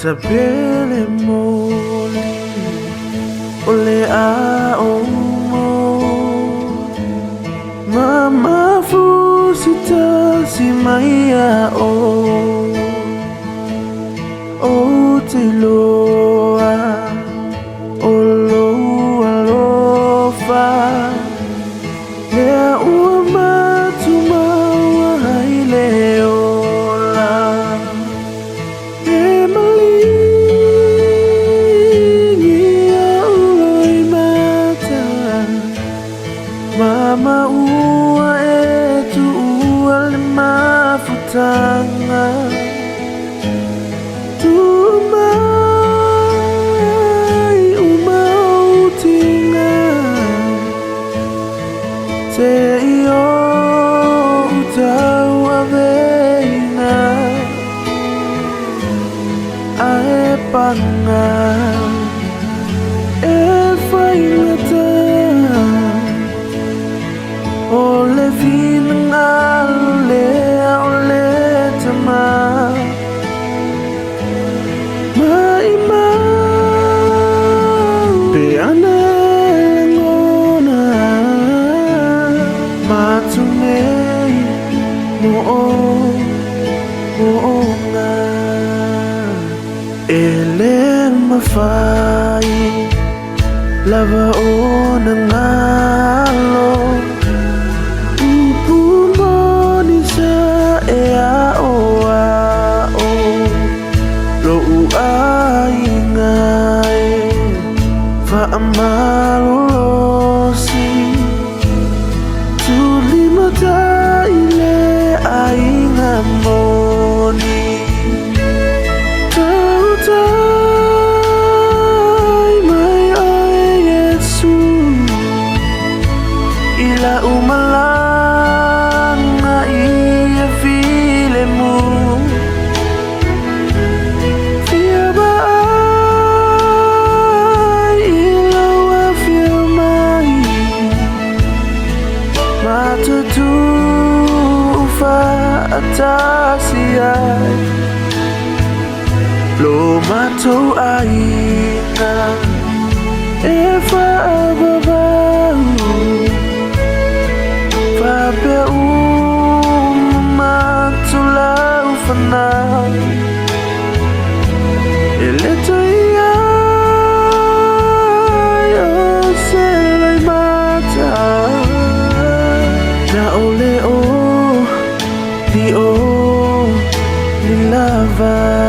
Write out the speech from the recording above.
Tabele moli ole a omo mama fusita si maya o te loa o loa lofa lea ua matuma wa haile ola e malingi a uloi mata mama ua e tu ua le mafutanga te io utau aveina ae panga e whainata o le vinanga lea o le tama mai pe ana matunei mo'onga ele mafai lava o na ngalo upumoni sa e a o lo ai ngai fa amalosi ile ainga moni tautai mai ai Yesu ila umalanga ia filemu fiaba ai ila wa filmai matutu atasia lo matou ainga e fa babau fa pe matulau fana ele toia yo se lai mata na ole o di lava